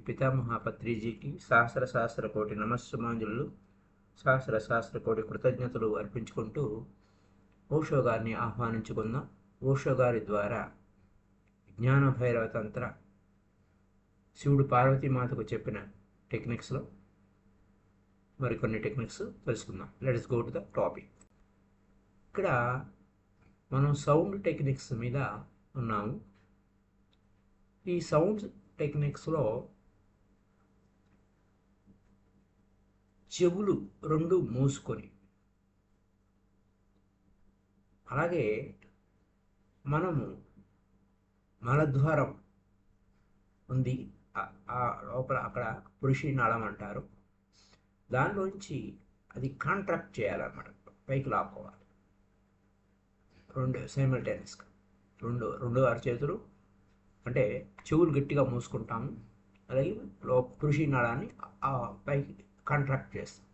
పితామహ పత్రిజీకి సహస్ర కోటి నమస్సుమాంజలు, సహస్ర కోటి కృతజ్ఞతలు అర్పించుకుంటూ ఓషో గారిని ఆహ్వానించుకుందాం. ఓషో గారి ద్వారా జ్ఞాన భైరవ తంత్ర, శివుడు పార్వతీమాతకు చెప్పిన టెక్నిక్స్లో మరికొన్ని టెక్నిక్స్ తెలుసుకుందాం. Let's go to the topic. ఇక్కడ మనం సౌండ్ టెక్నిక్స్ మీద ఉన్నాము. ఈ సౌండ్ టెక్నిక్స్లో చెవులు రెండు మూసుకొని, అలాగే మనము మలద్వారం ఉంది, ఆ లోపల అక్కడ పురుషి నాళం అంటారు, దానిలోంచి అది కాంట్రాక్ట్ చేయాలన్నమాట, పైకి లాక్కోవాలి. రెండు సైమల్టేనియస్గా రెండు అరచేతులు, అంటే చెవులు గట్టిగా మూసుకుంటాము, అలాగే పురుషి నాళాన్ని పైకి కాంట్రాక్ట్ చేస్తాం.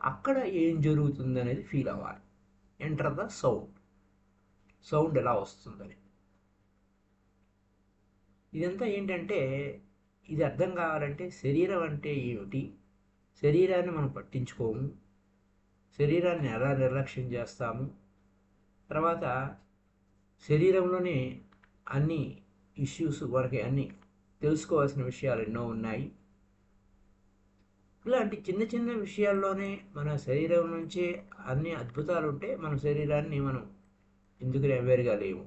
అక్కడ ఏం జరుగుతుంది అనేది ఫీల్ అవ్వాలి. ఎంటర్ ద సౌండ్ ఎలా వస్తుందని. ఇదంతా ఏంటంటే, ఇది అర్థం కావాలంటే శరీరం అంటే ఏమిటి, శరీరాన్ని మనం పట్టించుకోము, శరీరాన్ని ఎలా నిర్లక్ష్యం చేస్తాము, తర్వాత శరీరంలోనే అన్ని ఇష్యూస్ వరకు అన్ని తెలుసుకోవాల్సిన విషయాలు ఎన్నో ఉన్నాయి. ఇలాంటి చిన్న చిన్న విషయాల్లోనే మన శరీరం నుంచే అన్ని అద్భుతాలు ఉంటే మన శరీరాన్ని మనం ఎందుకు అవేర్గా లేము.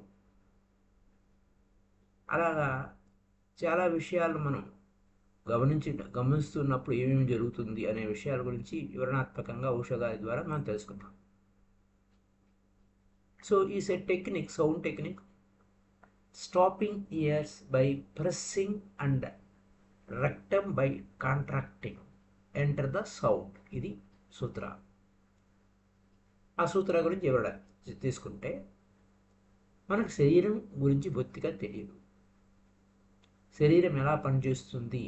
అలాగా చాలా విషయాలు మనం గమనిస్తున్నప్పుడు ఏమేమి జరుగుతుంది అనే విషయాల గురించి వివరణాత్మకంగా ఓషో గారి ద్వారా మనం తెలుసుకుంటాం. So is a technique, sound technique, stopping years by pressing and rectum by contracting, enter the sound. ఇది సూత్ర. ఆ సూత్ర గురించి వివరణ తీసుకుంటే, మనకు శరీరం గురించి బొత్తిగా తెలియదు. శరీరం ఎలా పనిచేస్తుంది,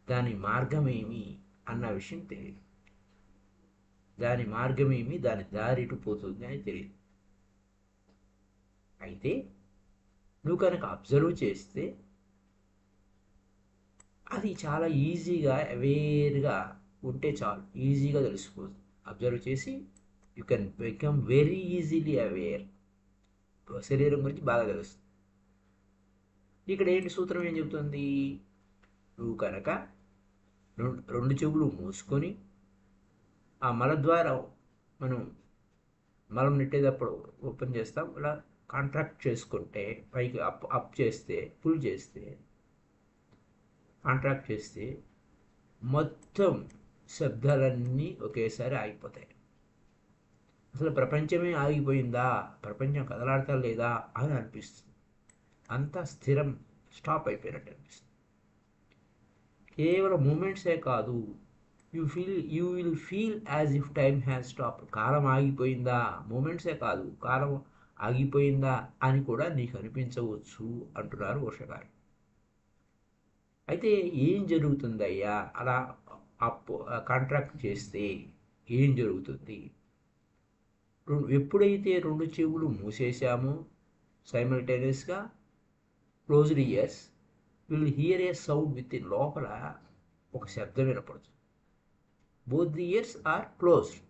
దాని మార్గమేమి అన్న విషయం తెలియదు. దాని మార్గమేమి, దాని దారి ఎటు పోతుంది అని తెలియదు. అయితే నువ్వు కనుక అబ్జర్వ్ చేస్తే అది చాలా ఈజీగా అవేర్గా ఉంటే చాలు, ఈజీగా తెలిసిపోతుంది. అబ్జర్వ్ చేసి you can become very easily aware. శరీరం గురించి బాగా తెలుస్తుంది. ఇక్కడ ఏంటి సూత్రం ఏం చెబుతుంది, నువ్వు కనుక రెండు చెవులు మూసుకొని ఆ మలద్వారం మనం మలం నెట్టేటప్పుడు ఓపెన్ చేస్తాం, ఇలా కాంట్రాక్ట్ చేసుకుంటే, పైకి అప్ చేస్తే, పుల్ చేస్తే, కాంట్రాక్ట్ చేస్తే మొత్తం శబ్దాలన్నీ ఒకేసారి ఆగిపోతాయి. అసలు ప్రపంచమే ఆగిపోయిందా, ప్రపంచం కదలాడతా లేదా అని అనిపిస్తుంది. అంతా స్థిరం, స్టాప్ అయిపోయినట్టు అనిపిస్తుంది. కేవలం మూమెంట్సే కాదు, you will feel as if time has stop. కాలం ఆగిపోయిందా, మూమెంట్సే కాదు, కాలం ఆగిపోయిందా అని కూడా నీకు అనిపించవచ్చు అంటున్నారు ఓషో గారు. అయితే ఏం జరుగుతుందయ్యా అలా కాంట్రాక్ట్ చేస్తే ఏం జరుగుతుంది? ఎప్పుడైతే రెండు చెవులు మూసేసామో సైమల్టేనియస్గా, closed ears will hear a sound within. లోపల ఒక శబ్దం వినపడుతుంది. Both the ears are closed.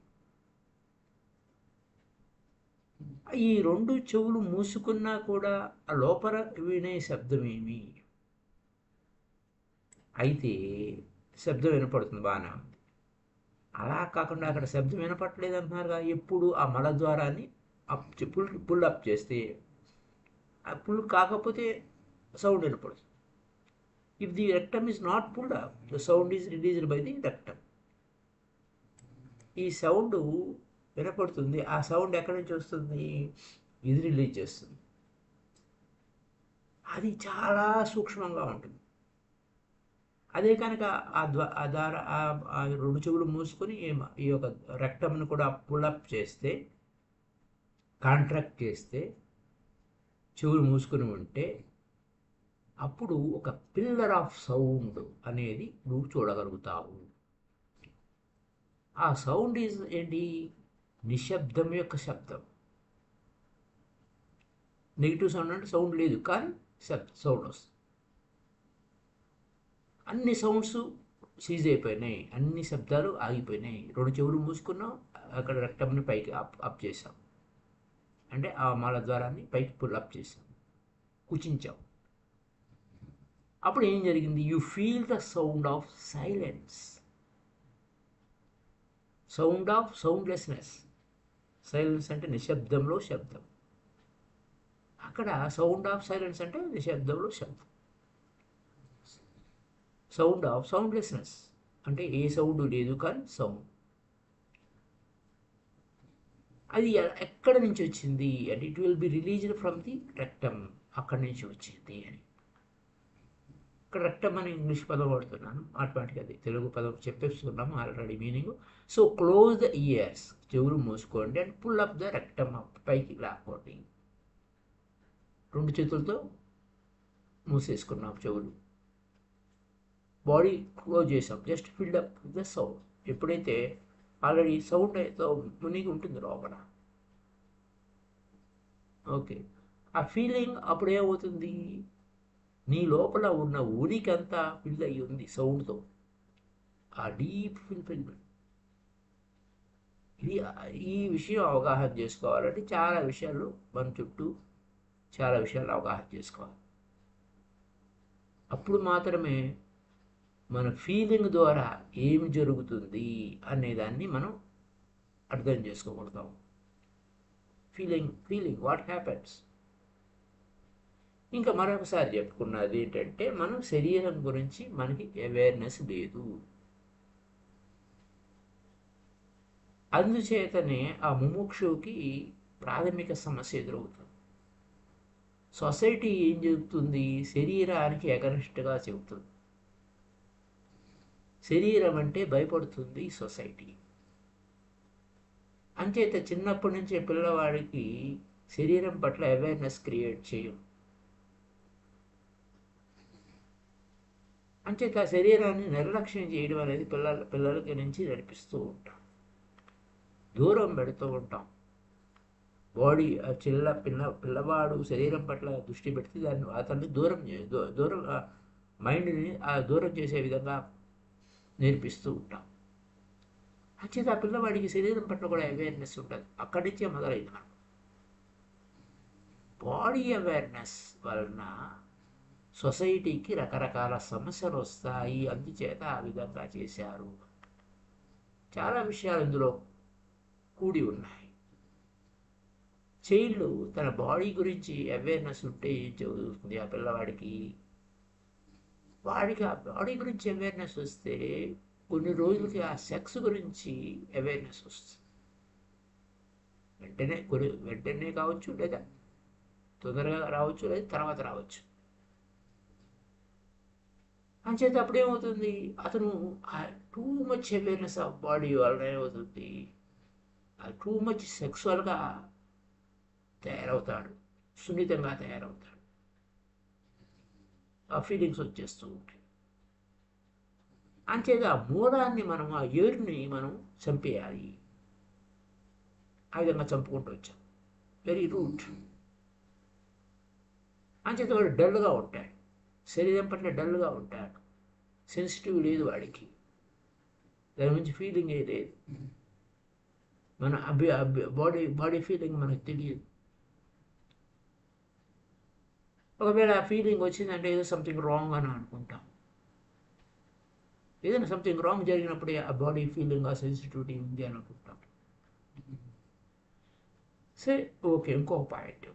ఈ రెండు చెవులు మూసుకున్నా కూడా ఆ లోపల వినే శబ్దం ఏమి? అయితే శబ్దం వినపడుతుంది, బాగానే ఉంది. అలా కాకుండా అక్కడ శబ్దం వినపడలేదు అంటున్నారుగా. ఎప్పుడు ఆ మలద్వారాన్ని పుల్ అప్ చేస్తే, ఆ పుల్ కాకపోతే సౌండ్ వినపడుతుంది. If the rectum is not pulled up, the sound is released by the rectum. ఈ సౌండ్ వినపడుతుంది. ఆ సౌండ్ ఎక్కడి నుంచి వస్తుంది? ఇది రిలీజ్ చేస్తుంది. అది చాలా సూక్ష్మంగా ఉంటుంది. అదే కనుక ఆ రెండు చెవులు మూసుకొని ఈ యొక్క రెక్టమ్ను కూడా పుల్అప్ చేస్తే, కాంట్రాక్ట్ చేస్తే, చెవులు మూసుకుని ఉంటే, అప్పుడు ఒక పిల్లర్ ఆఫ్ సౌండ్ అనేది నువ్వు చూడగలుగుతావు. ఆ సౌండ్ ఈజ్ ఏంటి? నిశ్శబ్దం యొక్క శబ్దం. నెగిటివ్ సౌండ్ అంటే సౌండ్ లేదు, కానీ సౌండ్ వస్తుంది. అన్ని సౌండ్స్ సీజ్ అయిపోయినాయి, అన్ని శబ్దాలు ఆగిపోయినాయి. 2 చెవులు మూసుకున్నాం, అక్కడ రెక్టమ్ని పైకి అప్ చేసాం, అంటే ఆ మలద్వారాన్ని పైకి పుల్ అప్ చేసాం, కుచించాం. అప్పుడు ఏం జరిగింది? You feel the sound of silence, sound of soundlessness. Silence అంటే నిశ్శబ్దంలో శబ్దం, అక్కడ సౌండ్ ఆఫ్ సైలెన్స్ అంటే నిశ్శబ్దంలో శబ్దం. సౌండ్ ఆఫ్ సౌండ్లెస్నెస్ అంటే ఏ సౌండ్ లేదు కానీ సౌండ్. అది ఎక్కడ నుంచి వచ్చింది అంటే it will be released from the rectum, అక్కడి నుంచి వచ్చింది అని. ఇక్కడ రెక్టమ్ అని ఇంగ్లీష్ పదం వాడుతున్నాను, ఆటోమేటిక్గా అది తెలుగు పదం చెప్పేస్తున్నాము already meaning. So close the ears, చెవులు మూసుకోండి, and pull up the rectum up, పైకి లాక్కోండి. 2 చేతులతో మూసేసుకున్నాం చెవులు, బాడీ క్లోజ్ చేసాం, just filled up the sound. ఎప్పుడైతే ఆల్రెడీ సౌండ్ అయితే మునిగి ఉంటుంది లోపల, ఓకే, ఆ ఫీలింగ్ అప్పుడు ఏమవుతుంది? నీ లోపల ఉన్న ఉనికి అంతా ఫిల్ అయ్యి ఉంది సౌండ్తో, ఆ డీప్ ఫిల్ఫిల్మెంట్. ఇది ఈ విషయం అవగాహన చేసుకోవాలంటే చాలా విషయాలు మన చుట్టూ చాలా విషయాలు అవగాహన చేసుకోవాలి. అప్పుడు మాత్రమే మన ఫీలింగ్ ద్వారా ఏమి జరుగుతుంది అనేదాన్ని మనం అర్థం చేసుకోగలుగుతాం. Feeling what happens. ఇంకా మరొకసారి చెప్పుకున్నది ఏంటంటే, మనం శరీరం గురించి మనకి అవేర్నెస్ లేదు. అందుచేతనే ఆ ముముక్షువుకి ప్రాథమిక సమస్య ఎదురవుతుంది. సొసైటీ ఏం చెబుతుంది? శరీరానికి అగనిస్ట్గా చెబుతుంది. శరీరం అంటే భయపడుతుంది సొసైటీ. అంచేత చిన్నప్పటి నుంచే పిల్లవాడికి శరీరం పట్ల అవేర్నెస్ క్రియేట్ చేయం. అంచేత శరీరాన్ని నిర్లక్ష్యం చేయడం అనేది పిల్లలకి నుంచి నడిపిస్తూ ఉంటాం, దూరం పెడుతూ ఉంటాం. బాడీ పిల్లవాడు శరీరం పట్ల దృష్టి పెడితే దాన్ని అతన్ని దూరం మైండ్ని దూరం చేసే విధంగా నేర్పిస్తూ ఉంటాం. అంచేత ఆ పిల్లవాడికి శరీరం పట్ల కూడా అవేర్నెస్ ఉంటుంది. అక్కడి నుంచే మొదలైంది. మనం బాడీ అవేర్నెస్ వలన సొసైటీకి రకరకాల సమస్యలు వస్తాయి, అందుచేత ఆ విధంగా చేశారు. చాలా విషయాలు ఇందులో కూడి ఉన్నాయి. చైల్డ్ తన బాడీ గురించి అవేర్నెస్ ఉంటే ఏం చదువుతుంది ఆ పిల్లవాడికి? వాడికి ఆ బాడీ గురించి అవేర్నెస్ వస్తే కొన్ని రోజులకి ఆ సెక్స్ గురించి అవేర్నెస్ వస్తుంది. వెంటనే కావచ్చు, లేదా తొందరగా రావచ్చు, లేదా తర్వాత రావచ్చు. అంచేత అప్పుడేమవుతుంది? అతను too much awareness of body వలన ఏమవుతుంది? టూ మచ్ సెక్సువల్గా తయారవుతాడు, సున్నితంగా తయారవుతాడు, ఆ ఫీలింగ్స్ వచ్చేస్తూ ఉంటాయి. అంచేత ఆ మూలాన్ని మనం, ఆ ఏరుని మనం చంపేయాలి. ఆ విధంగా చంపుకుంటూ వచ్చాం, వెరీ రూట్. అంచేత వాడు డల్గా ఉంటాడు, శరీరం పట్ల డల్గా ఉంటాడు, సెన్సిటివ్ లేదు వాడికి, దాని గురించి ఫీలింగ్ ఏ లేదు. మన బాడీ ఫీలింగ్ మనకు తెలియదు. ఒకవేళ ఆ ఫీలింగ్ వచ్చిందంటే ఏదో సంథింగ్ రాంగ్ అని అనుకుంటాం. ఏదైనా సంథింగ్ రాంగ్ జరిగినప్పుడే ఆ బాడీ ఫీలింగ్, ఆ సెన్సిటివిటీ ఉంది అని అనుకుంటాం. సరే, ఓకే, ఇంకో పాయింట్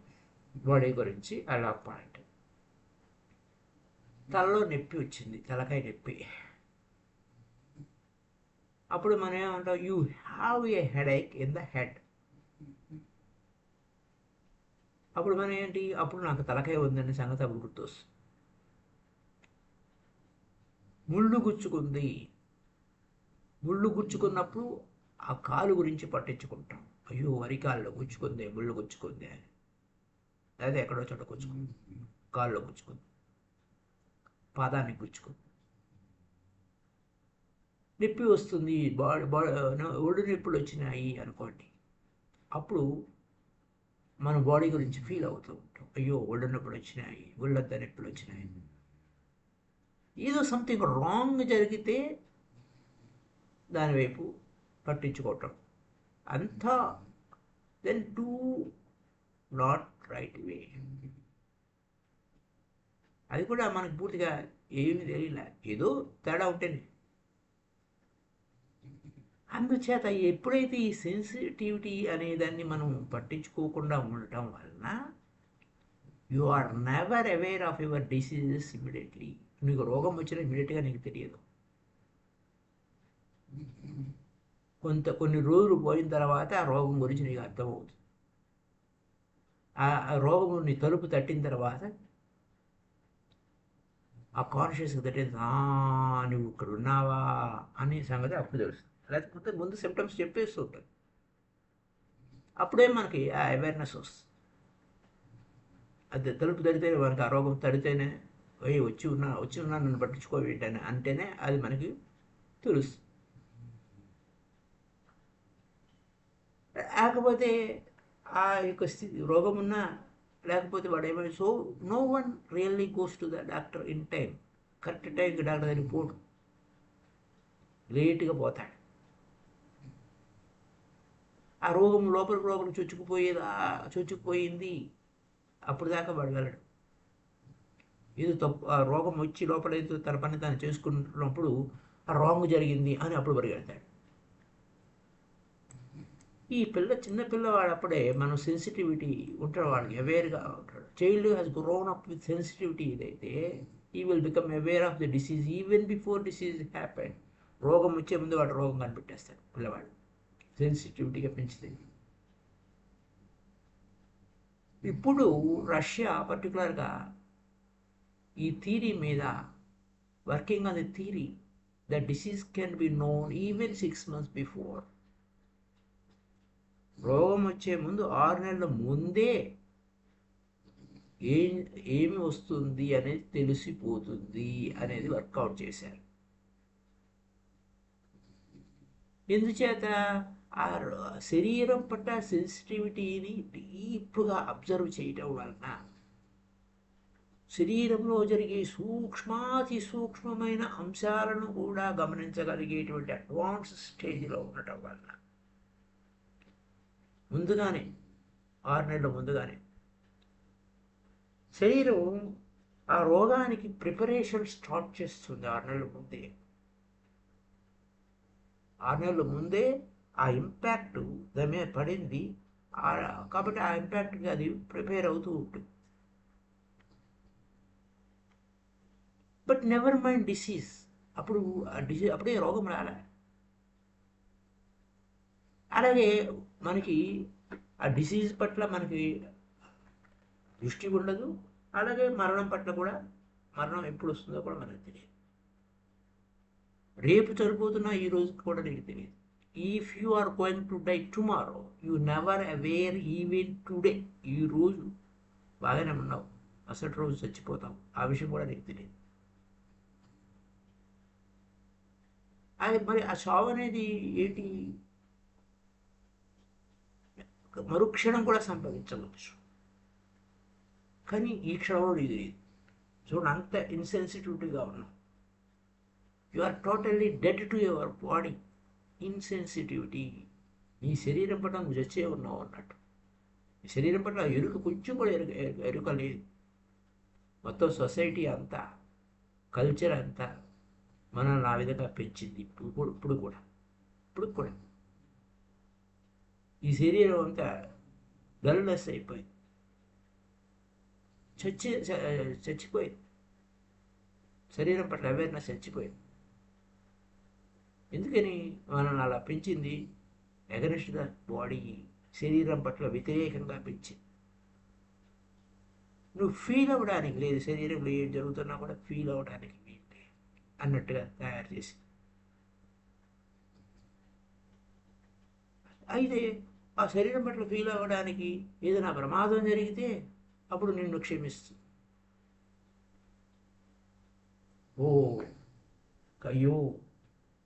బాడీ గురించి. అలా పాయింట్, తలలో నొప్పి వచ్చింది, తలకాయ నొప్పి. అప్పుడు మనం ఏమంటాం? You have a headache in the head. అప్పుడు మనం ఏంటి? అప్పుడు నాకు తలకాయ ఉందనే సంగతి అప్పుడు గుర్తొస్తుంది. ముళ్ళు గుచ్చుకుంది, ముళ్ళు గుచ్చుకున్నప్పుడు ఆ కాలు గురించి పట్టించుకుంటాం. అయ్యో, అరికాల్లో గుచ్చుకుంది, ముళ్ళు గుచ్చుకుంది అని. లేదా ఎక్కడో చోట గుచ్చుకుంది, కాల్లో గుచ్చుకుంది, పాదానికి గుచ్చుకుంది, నొప్పి వస్తుంది, ఒళ్ళు నొప్పులు వచ్చినాయి అనుకోండి. అప్పుడు మన బాడీ గురించి ఫీల్ అవుతూ ఉంటాం. అయ్యో, ఒళ్ళు నొప్పులు వచ్చినాయి, ఒళ్ళంతా నొప్పులు వచ్చినాయి. ఏదో సంథింగ్ రాంగ్ జరిగితే దానివైపు పట్టించుకోవటం అంతా. Then do not right way. అది కూడా మనకు పూర్తిగా ఏమి తెలియలే, ఏదో తేడా ఉంటేనే. అందుచేత ఎప్పుడైతే ఈ సెన్సిటివిటీ అనే దాన్ని మనం పట్టించుకోకుండా ఉండటం వలన you are never aware of your diseases immediately. నీకు రోగం వచ్చినా ఇమీడియట్గా నీకు తెలియదు. కొన్ని రోజులు పోయిన తర్వాత ఆ రోగం గురించి నీకు అర్థమవుతుంది. ఆ రోగం నీ తలుపు తట్టిన తర్వాత ఆ కాన్షియస్గా తట్టింది, నువ్వు ఇక్కడ ఉన్నావా అనే సంగతి అప్పుడు తెలుస్తుంది. లేకపోతే ముందు సిమ్టమ్స్ చెప్పేస్తూ ఉంటుంది. అప్పుడే మనకి ఆ అవేర్నెస్ వస్తుంది. అది తలుపు తడితేనే మనకి ఆ రోగం తడితేనే వచ్చి ఉన్నా నన్ను పట్టించుకోవేంటని అంటేనే అది మనకి తెలుస్తుంది. లేకపోతే ఆ యొక్క స్థితి రోగం ఉన్నా లేకపోతే వాడు ఏమైనా, so no one really goes to the doctor in time. Correct టైంకి డాక్టర్ దగ్గరికి పోడు, లేట్గా పోతాడు. ఆ రోగం లోపల చొచ్చుకుపోయింది అప్పుడు దాకా వాడు వెళ్ళడు. ఏదో తప్పు, ఆ రోగం వచ్చి లోపల ఏదో తన పని తాను చేసుకుంటున్నప్పుడు ఆ రాంగ్ జరిగింది అని అప్పుడు పరిగెడతాడు. ఈ చిన్న పిల్లవాడు అప్పుడే మనం సెన్సిటివిటీ ఉంటాడు, వాడికి అవేర్గా ఉంటాడు. Child has grown up with sensitivity. ఇదైతే ఈ will become aware of the disease even before disease happen. రోగం వచ్చే ముందు వాడు రోగం కనిపెట్టేస్తాడు పిల్లవాడు, సెన్సిటివిటీగా పెంచితే. ఇప్పుడు రష్యా పర్టికులర్గా ఈ థీరీ మీద working on the theory the disease can be known even 6 months before. రోగం వచ్చే ముందు 6 నెలల ముందే ఏమి వస్తుంది అనేది తెలిసిపోతుంది అనేది వర్కౌట్ చేశారు. ఎందుచేత ఆ శరీరం పట్ల సెన్సిటివిటీని డీప్గా అబ్జర్వ్ చేయటం వలన శరీరంలో జరిగే సూక్ష్మాతి సూక్ష్మమైన అంశాలను కూడా గమనించగలిగేటువంటి అడ్వాన్స్ స్టేజ్లో ఉండటం వలన ముందుగానే 6 నెలల ముందుగానే శరీరం ఆ రోగానికి ప్రిపరేషన్ స్టార్ట్ చేస్తుంది. 6 నెలల ముందే 6 నెలల ముందే ఆ ఇంపాక్ట్ దాని మీద పడింది కాబట్టి ఆ ఇంపాక్ట్కి అది ప్రిపేర్ అవుతూ ఉంటుంది. But never mind disease. అప్పుడు అప్పుడే రోగం రాలే. అలాగే మనకి ఆ డిసీజ్ పట్ల మనకి దృష్టి ఉండదు. అలాగే మరణం పట్ల కూడా, మరణం ఎప్పుడు వస్తుందో కూడా మనకు తెలియదు. రేపు చనిపోతున్నా ఈ రోజు కూడా నీకు తెలియదు. If you are going to die tomorrow you never aware even today. ఈ రోజు బాగానే ఉన్నావు, అసలు రోజు చచ్చిపోతావు, ఆ విషయం కూడా నీకు తెలియదు. అది మరి ఆ చావు అనేది ఏంటి? మరుక్షణం కూడా సంభవించవచ్చు, కానీ ఈ క్షణంలో నీకు తెలియదు. చూడండి, అంత ఇన్సెన్సిటివిటీగా ఉన్నావు. You are totally dead to your body. Insensitivity. నీ శరీరం పట్ల నువ్వు చచ్చే ఉన్నావు అన్నట్టు. ఈ శరీరం పట్ల ఎరుక కొంచెం కూడా ఎరుక లేదు. మొత్తం సొసైటీ అంతా, కల్చర్ అంతా మనల్ని ఆ విధంగా పెంచింది. ఇప్పుడు కూడా ఈ శరీరం అంతా డల్నెస్ అయిపోయింది, చచ్చిపోయింది. శరీరం పట్ల అవేర్నెస్ చచ్చిపోయింది. ఎందుకని మనల్ని అలా పెంచింది? అగెన్స్ట్ ద బాడీ, శరీరం పట్ల వ్యతిరేకంగా పెంచింది. నువ్వు ఫీల్ అవ్వడానికి లేదు, శరీరంలో ఏం జరుగుతున్నా కూడా ఫీల్ అవ్వడానికి అన్నట్టుగా తయారు చేసి. అయితే ఆ శరీరం పట్ల ఫీల్ అవ్వడానికి ఏదైనా ప్రమాదం జరిగితే అప్పుడు నిన్ను క్షమిస్తుంది. ఓ అయ్యో,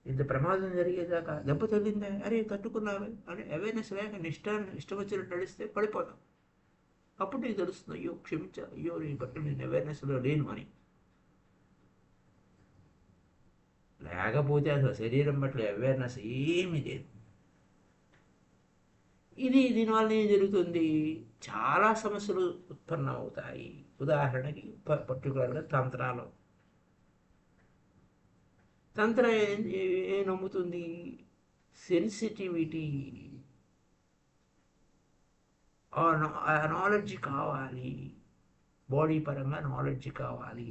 ఇంత ప్రమాదం జరిగేదాకా దెబ్బ తగిలిందా, అరే తట్టుకున్నావే అని అవేర్నెస్ లేక ఇష్టం వచ్చినట్టు నడిస్తే పడిపోతాం. అప్పుడు నీకు తెలుస్తుంది, అయ్యో క్షమించా, అయ్యో నీ పట్ల నేను అవేర్నెస్లో లేను అని. లేకపోతే అసలు శరీరం పట్ల అవేర్నెస్ ఏమీ లేదు. దీనివల్ల ఏం జరుగుతుంది, చాలా సమస్యలు ఉత్పన్నమవుతాయి. ఉదాహరణకి పర్టికులర్గా తంత్రం ఏం నమ్ముతుంది, సెన్సిటివిటీ, ఆ నాలెడ్జ్ కావాలి, బాడీ పరంగా నాలెడ్జ్ కావాలి.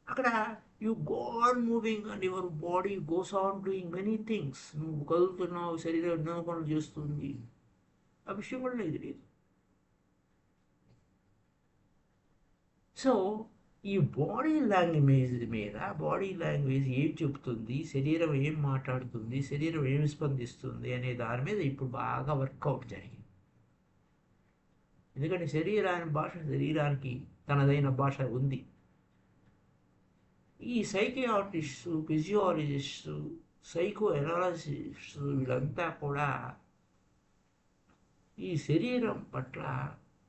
అక్కడ you go on moving and your body goes on doing many things. నువ్వు కదులుతున్నావు, శరీరం ఎన్నో పనులు చేస్తుంది, ఆ విషయం కూడా లేదు లేదు. సో ఈ బాడీ లాంగ్వేజ్ ఏం చెబుతుంది, శరీరం ఏం మాట్లాడుతుంది, శరీరం ఏం స్పందిస్తుంది అనే దాని మీద ఇప్పుడు బాగా వర్కౌట్ జరిగింది. ఎందుకంటే శరీరానికి తనదైన భాష ఉంది. ఈ సైకియాట్రిస్టు, ఫిజియాలజిస్టు, సైకో ఎనాలజిస్టు వీళ్ళంతా కూడా ఈ శరీరం పట్ల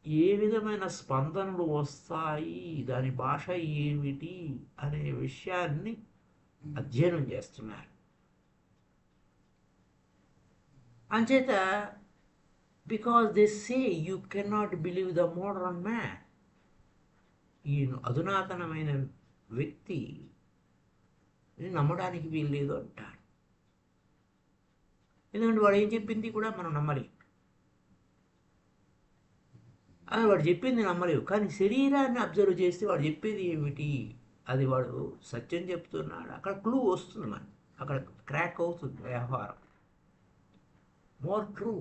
ఏ విధమైన స్పందనలు వస్తాయి, దాని భాష ఏమిటి అనే విషయాన్ని అధ్యయనం చేస్తున్నారు. అంచేత because they say you cannot believe the modern man, ఈ అధునాతనమైన వ్యక్తి నమ్మడానికి వీల్లేదు అంటారు. ఎందుకంటే వాడు ఏం చెప్పింది కూడా మనం నమ్మలేము, వాడు చెప్పింది నమ్మలేవు. కానీ శరీరాన్ని అబ్జర్వ్ చేస్తే వాడు చెప్పేది ఏమిటి, అది వాడు సత్యం చెప్తున్నాడు, అక్కడ క్లూ వస్తుంది, మనకి అక్కడ క్రాక్ అవుతుంది వ్యవహారం. More true.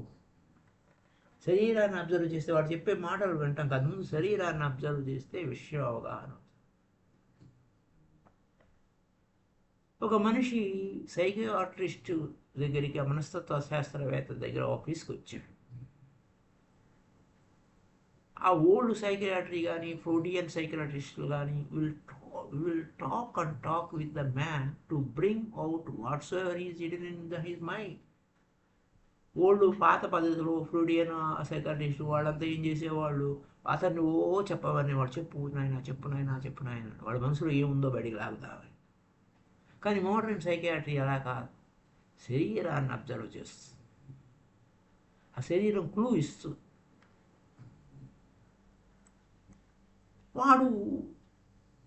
శరీరాన్ని అబ్జర్వ్ చేస్తే వాడు చెప్పే మాటలు వింటాం కాదు, ముందు శరీరాన్ని అబ్జర్వ్ చేస్తే విషయం అవగాహన. ఒక మనిషి సైకియాట్రిస్ట్ దగ్గరికి, మనస్తత్వ శాస్త్రవేత్త దగ్గర ఆఫీస్కి వచ్చాడు. ఆ ఓల్డ్ సైకియాట్రీ కానీ, ఫ్రోడియన్ సైకియాట్రిస్టులు కానీ will talk with the man to bring out what's ever is hidden in his mind. Old పాత పద్ధతిలో ఫ్రూడియన్ సైకాట్రిస్ట్ వాళ్ళంతా ఏం చేసేవాళ్ళు, అతన్ని చెప్పవని వాడు, చెప్పు నాయన వాడి మనసులో ఏముందో బయటికి లాగుతామని. కానీ మోడర్న్ సైకియాట్రీ అలా కాదు, శరీరాన్ని అబ్జర్వ్ చేస్తుంది, ఆ శరీరం క్లూ ఇస్తుంది. వాడు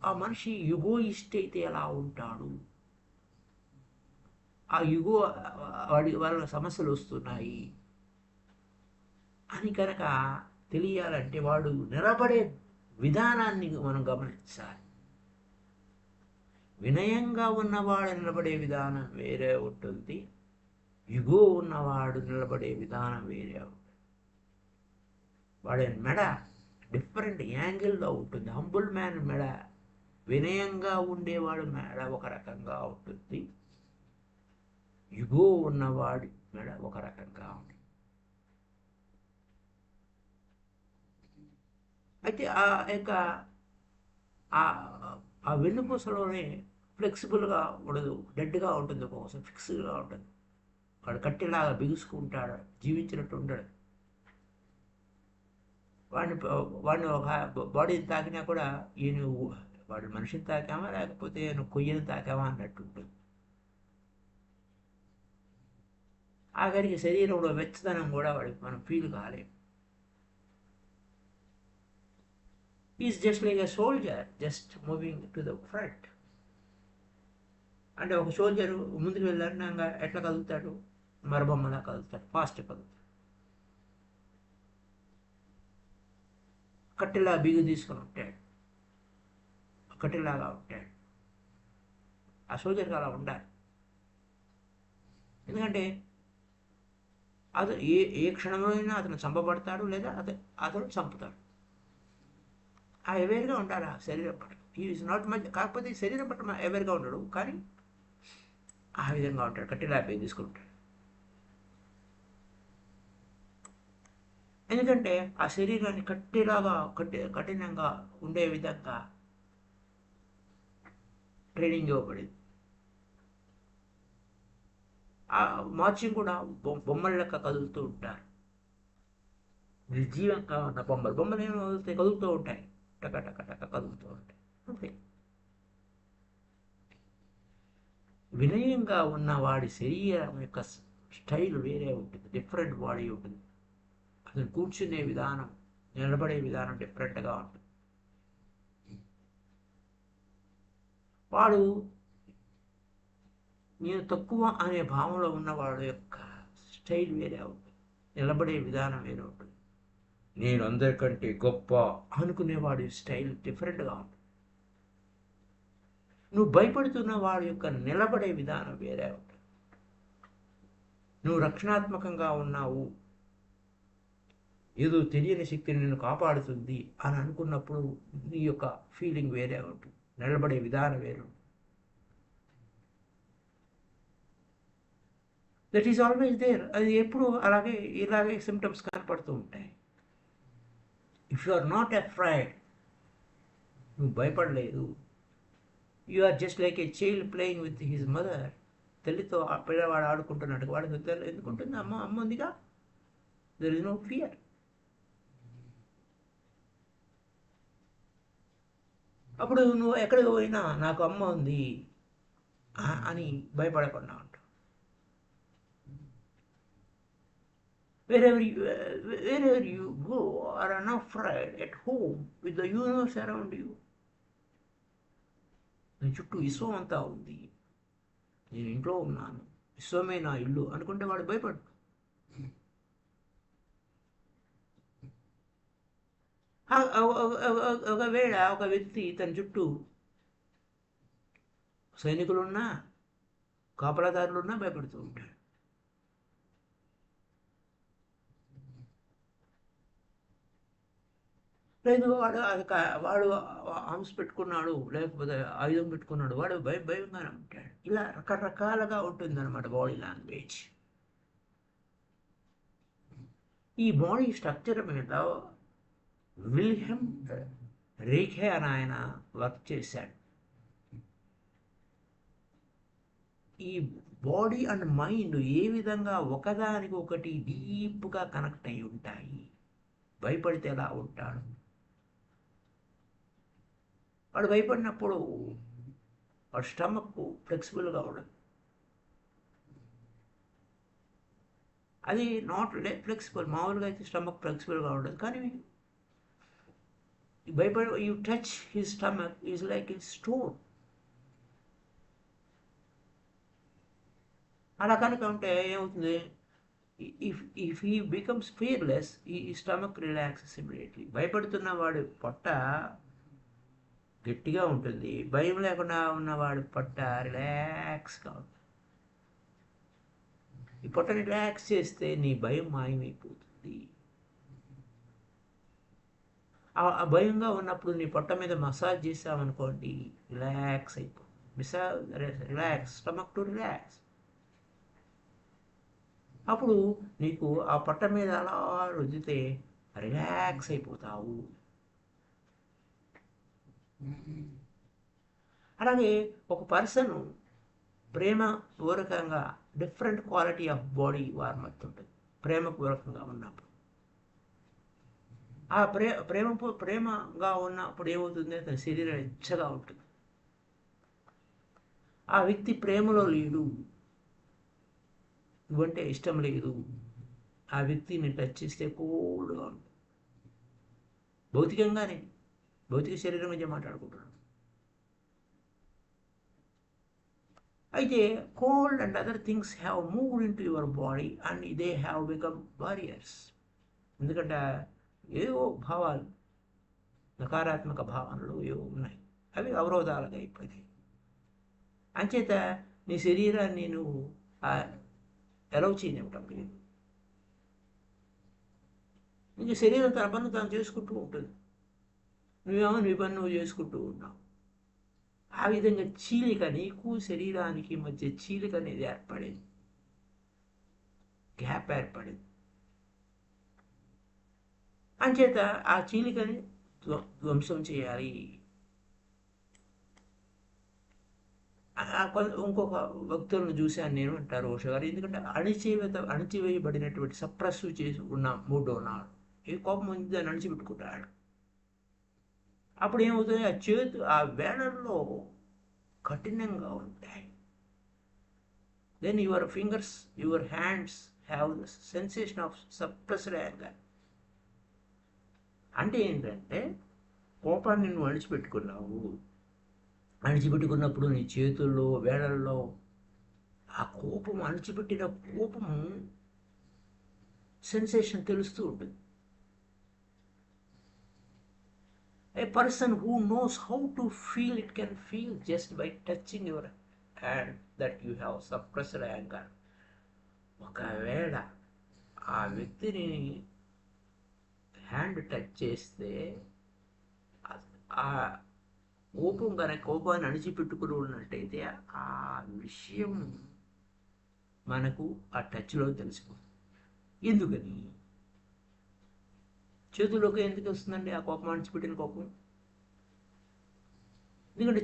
ఆ మనిషి యుగోయిస్ట్ అయితే ఎలా ఉంటాడు, ఆ వాళ్ళ సమస్యలు వస్తున్నాయి అని కనుక తెలియాలంటే వాడు నిలబడే విధానాన్ని మనం గమనించాలి. వినయంగా ఉన్నవాడు నిలబడే విధానం వేరే ఉంటుంది, యుగో ఉన్నవాడు నిలబడే విధానం వేరే ఉంటుంది. వాడి మెడ డిఫరెంట్ యాంగిల్లో ఉంటుంది. హంబుల్ మ్యాన్ మెడ, వినయంగా ఉండేవాడు మెడ ఒక రకంగా ఉంటుంది, యుగో ఉన్నవాడి మెడ ఒక రకంగా ఉంటుంది. అయితే ఆ యొక్క ఆ వెన్నుపూసలోనే ఫ్లెక్సిబుల్గా ఉండదు, డెడ్గా ఉంటుంది, ఒక్కోసారి ఫిక్స్డ్గా ఉంటుంది. వాడు కట్టెలాగా బిగుసుకుంటాడు, జీవించినట్టు ఉండడు. వాడిని ఒక బాడీని తాకినా కూడా వాడు మనిషిని తాకామా లేకపోతే కొయ్యని తాకామా అన్నట్టు ఉంటుంది. ఆఖరికి శరీరంలో వెచ్చదనం కూడా వాడికి మనం ఫీల్ కాలేము. Is just like a soldier just moving to the front. అంటే ఒక సోల్జరు ముందుకు వెళ్ళాక ఎట్లా కదులుతాడు, మరబొమ్మలా కదులుతాడు, ఫాస్ట్ కదులుతాడు. కట్టెలా బిగు తీసుకొని ఉంటాడు, కట్టెలాగా ఉంటాడు. ఆ సోల్జర్కి అలా ఉండాలి. ఎందుకంటే అతను ఏ క్షణంలోనైనా అతను చంపబడతాడు లేదా అతను చంపుతాడు. ఆ అవేర్గా ఉండాలి ఆ శరీరం పట్ల. ఈజ్ నాట్ మచ్, కాకపోతే శరీరం పట్ల అవేర్గా ఉండడు, కానీ ఆ విధంగా ఉంటాడు, కట్టెలా బిగు తీసుకుంటాడు. ఎందుకంటే ఆ శరీరాన్ని కట్టెలాగా కఠినంగా ఉండే విధంగా ట్రైనింగ్ ఇవ్వబడింది. ఆ మార్చింగ్ కూడా బొమ్మల లెక్క కదులుతూ ఉంటారు, నిర్జీవంగా ఉన్న బొమ్మలు ఏమో కదులుతూ ఉంటాయి. టక టక టక కదులుతూ ఉంటాయి. అంతే. వినయంగా ఉన్న వాడి శరీరం యొక్క స్టైల్ వేరే ఉంటుంది, డిఫరెంట్ బాడీ ఉంటుంది. అతను కూర్చునే విధానం, నిలబడే విధానం డిఫరెంట్గా ఉంటుంది. వాడు నేను తక్కువ అనే భావంలో ఉన్నవాడు యొక్క స్టైల్ వేరే ఉంటుంది, నిలబడే విధానం వేరే ఉంటుంది. నేను అందరికంటే గొప్ప అనుకునేవాడి స్టైల్ డిఫరెంట్గా ఉంటుంది. నువ్వు భయపడుతున్న వాడి యొక్క నిలబడే విధానం వేరే ఉంటుంది. నువ్వు రక్షణాత్మకంగా ఉన్నావు, ఏదో తెలియని శక్తి నిన్ను కాపాడుతుంది అని అనుకున్నప్పుడు నీ యొక్క ఫీలింగ్ వేరే ఉంటుంది, నిలబడే విధానం వేరే ఉంటుంది. That is always there. అది ఎప్పుడు ఇలాగే సిమ్టమ్స్ కనపడుతూ ఉంటాయి. If you are not afraid, నువ్వు భయపడలేదు, you are just like a child playing with his mother. తల్లితో ఆ పిల్లవాడు ఆడుకుంటున్నాడు, వాడు ఎందుకుంటుంది, అమ్మ ఉందిగా, దెర్ ఇస్ నో ఫియర్. అప్పుడు నువ్వు ఎక్కడికి పోయినా నాకు అమ్మ ఉంది అని భయపడకుండా ఉంటావు. Wherever you go are unafraid at home with the universe around you. నీ చుట్టూ విశ్వం అంతా ఉంది, నేను ఇంట్లో ఉన్నాను, విశ్వమే నా ఇల్లు అనుకుంటే వాడు భయపడు. ఒకవేళ ఒక వ్యక్తి తన చుట్టూ సైనికులున్నా కాపలాదారులున్నా భయపడుతూ ఉంటాడు. లేదు వాడు ఆర్మ్స్ పెట్టుకున్నాడు, లేకపోతే ఆయుధం పెట్టుకున్నాడు, వాడు భయంగానే ఉంటాడు. ఇలా రకరకాలుగా ఉంటుంది అన్నమాట బాడీ లాంగ్వేజ్. ఈ బాడీ స్ట్రక్చర్ మీద విల్హెమ్ రీఖే అని ఆయన వర్క్ చేశాడు. ఈ బాడీ అండ్ మైండ్ ఏ విధంగా ఒకదానికి ఒకటి డీప్గా కనెక్ట్ అయి ఉంటాయి. భయపడితే ఎలా ఉంటాడు, వాడు భయపడినప్పుడు వాడు స్టమక్ ఫ్లెక్సిబుల్గా ఉండదు. అది నాట్ ఫ్లెక్సిబుల్, మామూలుగా అయితే స్టమక్ ఫ్లెక్సిబుల్గా ఉండదు. కానీ you touch his stomach is like A stone. అలా కనుక ఉంటే ఏమవుతుంది, if he becomes fearless, his stomach relaxes immediately. భయపడుతున్న వాడి పొట్ట గట్టిగా ఉంటుంది, భయం లేకుండా ఉన్నవాడి పొట్ట రిలాక్స్గా ఉంటుంది. ఈ పొట్టని రిలాక్స్ చేస్తే నీ భయం మాయమైపోతుంది. ఆ భయంగా ఉన్నప్పుడు నీ పొట్ట మీద మసాజ్ చేసామనుకోండి, రిలాక్స్ అయిపోతుంది. Relax, stomach to relax. అప్పుడు నీకు ఆ పొట్ట మీద అలా రుద్దితే రిలాక్స్ అయిపోతావు. అలాగే ఒక పర్సన్ ప్రేమపూర్వకంగా డిఫరెంట్ క్వాలిటీ ఆఫ్ బాడీ వార్మత్ ఉంటుంది. ప్రేమపూర్వకంగా ఉన్నప్పుడు ఆ ప్రేమగా ఉన్నప్పుడు ఏమవుతుంది, అతని శరీరం వెచ్చగా ఉంటుంది. ఆ వ్యక్తి ప్రేమలో లేడు, నువ్వంటే ఇష్టం లేదు, ఆ వ్యక్తిని టచ్ చేస్తే కోల్డ్గా ఉంటుంది. భౌతికంగానే, భౌతిక శరీరం మధ్య మాట్లాడుకుంటున్నాడు. అయితే cold and other things have moved in to your body and they have become barriers. ఎందుకంటే ఏవో భావాలు, నకారాత్మక భావనలు ఏవో ఉన్నాయి, అవి అవరోధాలుగా అయిపోయినాయి. అంచేత నీ శరీరాన్ని నువ్వు ఎలవ్ చేయనివ్వటం లేదు. నీకు శరీరం తన పన్ను తాను చేసుకుంటూ ఉంటుంది, నువ్వేమో నీ పని నువ్వు చేసుకుంటూ ఉన్నావు. ఆ విధంగా చీలిక, నీకు శరీరానికి మధ్య చీలిక అనేది ఏర్పడేది, గ్యాప్ ఏర్పడేది. అంచేత ఆ చీలికని ధ్వంసం చేయాలి. ఇంకొక భక్తులను చూశాను నేను, అంటారు ఓషో గారు. ఎందుకంటే అణిచివేయబడినటువంటి సప్రెస్ చేసి ఉన్న మూడో నాడు ఏ కోపం ఉంది దాన్ని అణిచిపెట్టుకుంటాడు. అప్పుడు ఏమవుతుంది, ఆ చేతు ఆ వేళల్లో కఠినంగా ఉంటాయి. Then your fingers, your hands have the sensation of suppressed anger. అంటే ఏంటంటే కోపాన్ని నువ్వు అణిచిపెట్టుకున్నావు. అణిచిపెట్టుకున్నప్పుడు నీ చేతుల్లో వేళల్లో ఆ కోపం, అణిచిపెట్టిన కోపము సెన్సేషన్ తెలుస్తూ ఉంటుంది. A person who knows how to feel it can feel just by touching your hand that you have suppressed anger. ఒకవేళ ఆ వ్యక్తిని హ్యాండ్ టచ్ చేస్తే ఆ కోపాన్ని అణిచిపెట్టుకుని ఉన్నట్టయితే ఆ విషయం మనకు ఆ టచ్లో తెలిసిపోతుంది. ఎందుకని చేతుల్లోకి ఎందుకు వస్తుందండి ఆ కోపం, అణిచిపెట్టిన కోపం? ఎందుకంటే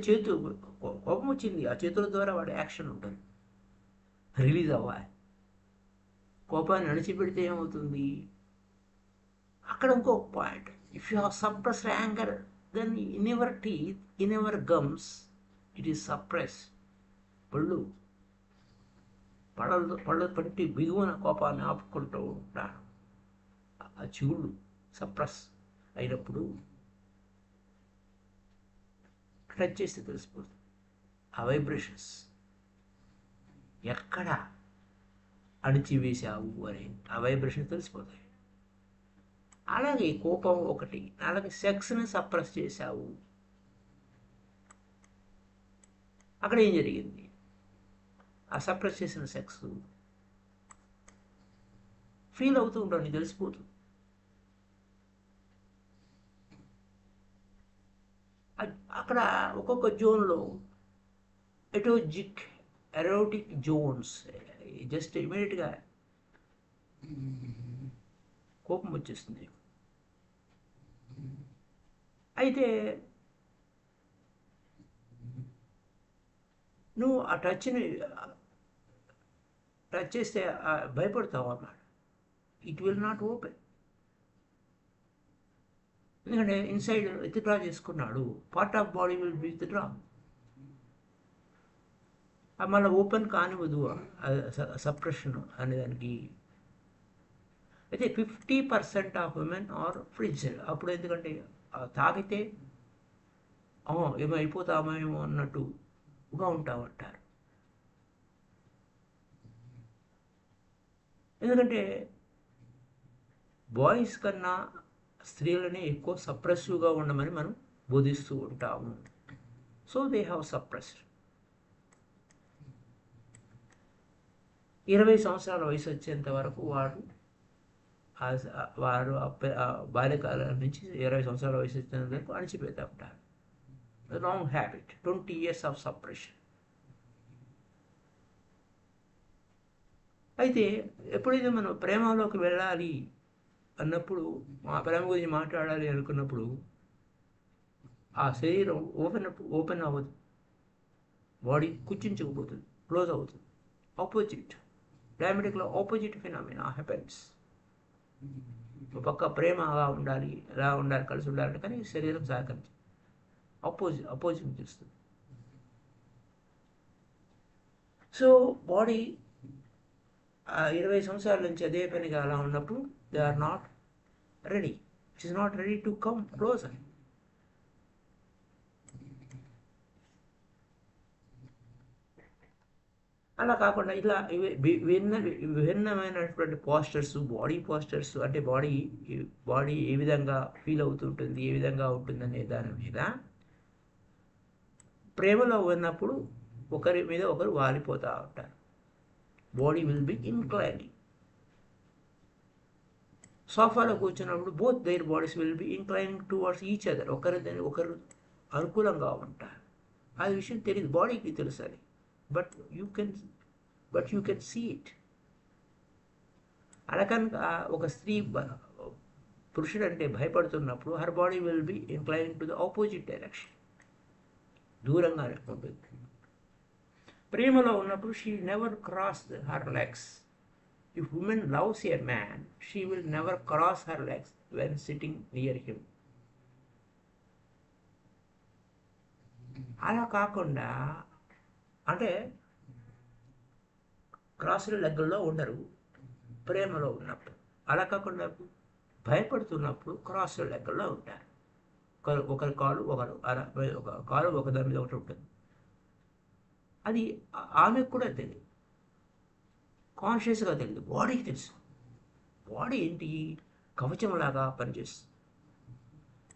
కోపం వచ్చింది, ఆ చేతుల ద్వారా వాడి యాక్షన్ ఉంటుంది, రిలీజ్ అవ్వాలి. కోపాన్ని అణిచిపెడితే ఏమవుతుంది? అక్కడ ఇంకో point, if you have suppressed anger then in your teeth, in your gums it is suppress. పళ్ళు పట్టి బిగువన కోపాన్ని ఆపుకుంటూ ఉంటారు. ఆ చెవులు సప్రెస్ అయినప్పుడు టచ్ చేస్తే తెలిసిపోతుంది ఆ వైబ్రేషన్స్ ఎక్కడ అణిచివేశావు అని, ఆ వైబ్రేషన్ తెలిసిపోతాయి. అలాగే కోపం ఒకటి. అలాగే సెక్స్ని సప్రెస్ చేశావు, అక్కడ ఏం జరిగింది? ఆ సప్రెస్ చేసిన సెక్స్ ఫీల్ అవుతూ ఉంటావు, నీకు తెలిసిపోతుంది. అక్కడ ఒక్కొక్క జోన్లో ఎరోటిక్ జోన్స్ జస్ట్ ఇమీడియట్గా కోపం వచ్చేస్తుంది. అయితే నువ్వు ఆ టచ్ చేస్తే భయపడతావు అన్నమాట. It will not open. ఎందుకంటే ఇన్సైడ్ విత్డ్రా చేసుకున్నాడు, part of body will B withdraw. మళ్ళీ ఓపెన్ కానివ్వదు సప్రెషన్ అనేదానికి. అయితే 50% ఆఫ్ ఉమెన్ ఆర్ ఫ్రిడ్జ్. అప్పుడు ఎందుకంటే తాగితే ఏమైపోతామేమో అన్నట్టుగా ఉంటామంటారు. ఎందుకంటే బాయ్స్ కన్నా స్త్రీలని ఎక్కువ సప్రెసివ్గా ఉండమని మనం బోధిస్తూ ఉంటాము. So they have suppressed. 20 సంవత్సరాల వయసు వచ్చేంత వరకు వారు బాల్యకాలం నుంచి 20 సంవత్సరాల వయసు వచ్చేంత వరకు అణిచిపోతూ ఉంటారు. Wrong habit, 20 years of suppression. అయితే ఎప్పుడైతే మనం ప్రేమలోకి వెళ్ళాలి అన్నప్పుడు, మా ప్రేమ గురించి మాట్లాడాలి అనుకున్నప్పుడు ఆ శరీరం ఓపెన్ అవ్వదు, బాడీ కుచించుకుపోతుంది, క్లోజ్ అవుతుంది. ఆపోజిట్, డయామెట్రిక్లో ఆపోజిట్ ఫినామినా హ్యాపెన్స్. ఒక పక్క ప్రేమ అలా ఉండాలి, ఎలా ఉండాలి, కలిసి ఉండాలంటే కానీ శరీరం సహకరించి అపోజిట్ చేస్తుంది. సో బాడీ 20 సంవత్సరాల నుంచి అదే పనిగా అలా ఉన్నప్పుడు they are not ready. It is not ready to come closer. అలా కాకుండా ఇట్లా విభిన్నమైనటువంటి పోస్టర్స్, బాడీ పోస్టర్స్, అంటే బాడీ ఏ విధంగా ఫీల్ అవుతుంటుంది, ఏ విధంగా ఉంటుందనే దాని మీద ప్రేమలో ఉన్నప్పుడు ఒకరి మీద ఒకరు వాలిపోతూ ఉంటారు. Body will be inclining. సోఫాలో కూర్చున్నప్పుడు both their bodies will be inclining towards each other. ఒకరు అనుకూలంగా ఉంటారు. అది విషయం తెలియదు, బాడీకి తెలుసు అది. But you can see it. అలా కనుక ఒక స్త్రీ పురుషుడు అంటే భయపడుతున్నప్పుడు her body will be inclining to the opposite direction, దూరంగానే ఉంటుంది. ప్రేమలో ఉన్నప్పుడు she never cross her legs. If women loves a man, she will never cross her legs when sitting near him. అలా కాకుండా అంటే క్రాసుల లెగ్గల్లో ఉండరు ప్రేమలో ఉన్నప్పుడు. అలా కాకుండా భయపడుతున్నప్పుడు క్రాసుల లెగ్గల్లో ఉంటారు. ఒకరి కాలు ఒకరు ఒక కాలు ఒక దాని మీద ఒకటి ఉంటుంది. అది ఆమెకు కూడా తెలియదు, కాన్షియస్గా తెలియదు, బాడీకి తెలుసు. బాడీ ఏంటి, కవచంలాగా పనిచేస్తుంది.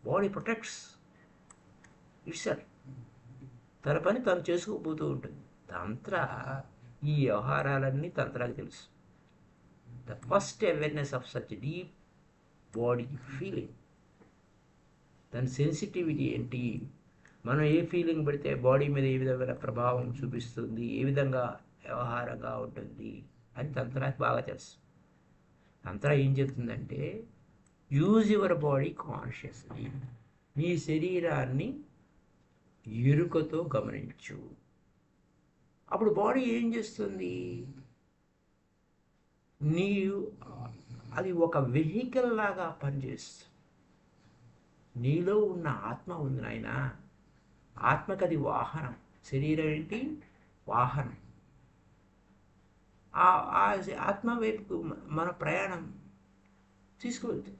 బాడీ ప్రొటెక్ట్స్ ఇట్సెల్ఫ్, తన పని తను చేసుకోబోతూ ఉంటుంది. తంత్ర ఈ వ్యవహారాలన్నీ తంత్రానికి తెలుసు. The first awareness of such deep body feeling, దాని సెన్సిటివిటీ ఏంటి, మనం ఏ ఫీలింగ్ పెడితే బాడీ మీద ఏ విధమైన ప్రభావం చూపిస్తుంది, ఏ విధంగా వ్యవహారంగా ఉంటుంది అని తంత్రానికి బాగా తెలుసు. తంత్ర ఏం చెప్తుందంటే యూజ్ యువర్ బాడీ కాన్షియస్లీ, నీ శరీరాన్ని ఎరుకతో గమనించు. అప్పుడు బాడీ ఏం చేస్తుంది, నీ అది ఒక వెహికల్ లాగా పనిచేస్తుంది. నీలో ఉన్న ఆత్మ ఉంది నాయన, ఆత్మకి అది వాహనం. శరీరం ఏంటి, వాహనం. ఆ ఆత్మ వైపుకు మన ప్రయాణం తీసుకువెళ్తుంది.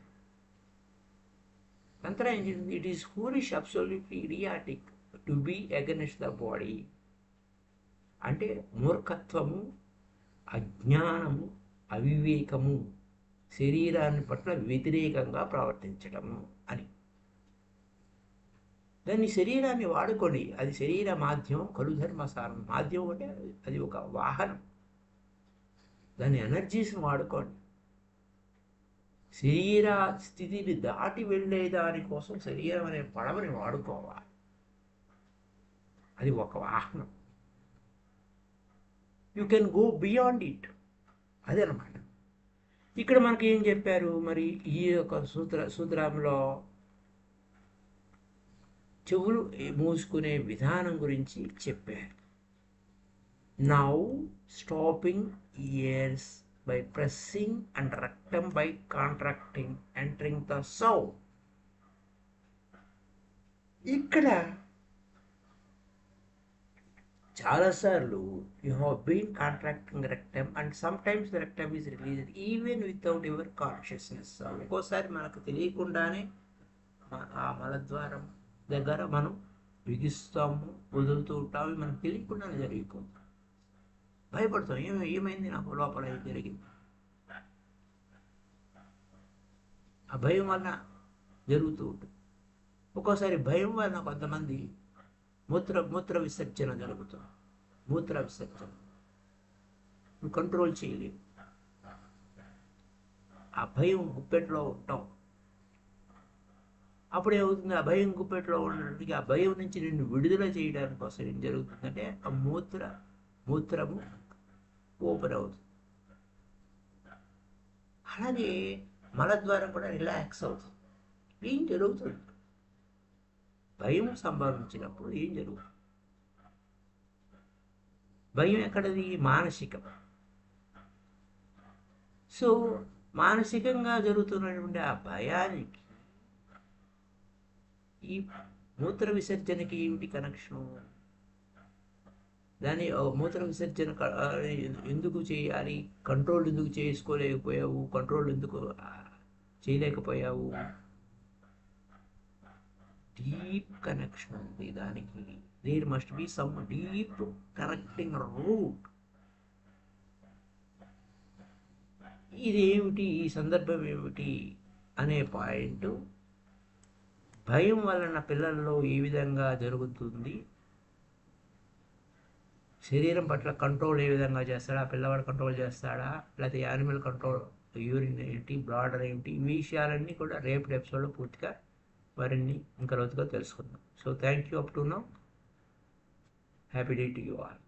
తంత్ర ఏం చేస్తుంది, it is foolish, absolutely idiotic to be against the body. అంటే మూర్ఖత్వము, అజ్ఞానము, అవివేకము, శరీరాన్ని పట్ల వ్యతిరేకంగా ప్రవర్తించడము అని. దాన్ని శరీరాన్ని వాడుకోండి, అది శరీర మాధ్యమం, కలుధర్మసారం. మాధ్యమం అంటే అది ఒక వాహనం, దాని ఎనర్జీస్ని వాడుకోండి. శరీర స్థితిని దాటి వెళ్ళే దానికోసం శరీరం అనే పడవని వాడుకోవాలి, అది ఒక వాహనం. You can go beyond it, అదే అనమాట. ఇక్కడ మనకి ఏం చెప్పారు మరి ఈ యొక్క సూత్రంలో చెవులు మూసుకునే విధానం గురించి చెప్పారు. Now stopping years by pressing and rectum by contracting, entering the sound. ఇక్కడ చాలాసార్లు you have been contracting rectum and sometimes the rectum is released even without your consciousness. ఒక్కోసారి మనకు తెలియకుండానే ఆ మలద్వారం దగ్గర మనం బిగిస్తాము, వదులుతూ ఉంటాము, మనకు తెలియకుండానే జరిగిపోతుంది. భయపడతాం, ఏమైంది నాకు లోపల ఏం జరిగింది. ఆ భయం వల్ల జరుగుతూ ఉంటుంది. ఒక్కోసారి భయం వలన కొంతమంది మూత్ర విసర్జన జరుగుతుంది. మూత్ర విసర్జన నువ్వు కంట్రోల్ చేయలేవు. ఆ భయం గుప్పెట్లో ఉంటాం. అప్పుడు ఏమవుతుంది, ఆ భయం గుప్పెట్లో ఉండడానికి, ఆ భయం నుంచి నిన్ను విడుదల చేయడానికి కోసం ఏం జరుగుతుందంటే ఆ మూత్రము ఓపెన్ అవుతుంది. అలాగే మలద్వారం కూడా రిలాక్స్ అవుతుంది. ఏం జరుగుతుంది, భయం సంభవించినప్పుడు ఏం జరుగుతుంది? భయం ఎక్కడది, మానసికం. సో మానసికంగా జరుగుతున్నటువంటి ఆ భయానికి ఈ మూత్ర విసర్జనకి ఏమిటి కనెక్షను? దాని మూత్ర విసర్జన ఎందుకు చేయాలి, కంట్రోల్ ఎందుకు చేసుకోలేకపోయావు, కంట్రోల్ ఎందుకు చేయలేకపోయావు? డీప్ కనెక్షన్ ఉంది దానికి. There must be some deep connecting root. ఇదేమిటి, ఈ సందర్భం ఏమిటి అనే పాయింట్ భయం వలన పిల్లల్లో ఏ విధంగా జరుగుతుంది, శరీరం పట్ల కంట్రోల్ ఏ విధంగా చేస్తాడా, పిల్లవాడు కంట్రోల్ చేస్తాడా, లేకపోతే యానిమల్ కంట్రోల్, యూరిన్ ఏంటి, బ్లాడర్ ఏమిటి, ఈ విషయాలన్నీ కూడా రేపు ఎపిసోడ్లో పూర్తిగా మరిన్ని ఇంకా లోతుగా తెలుసుకుందాం. So thank you up to now. Happy day to you all.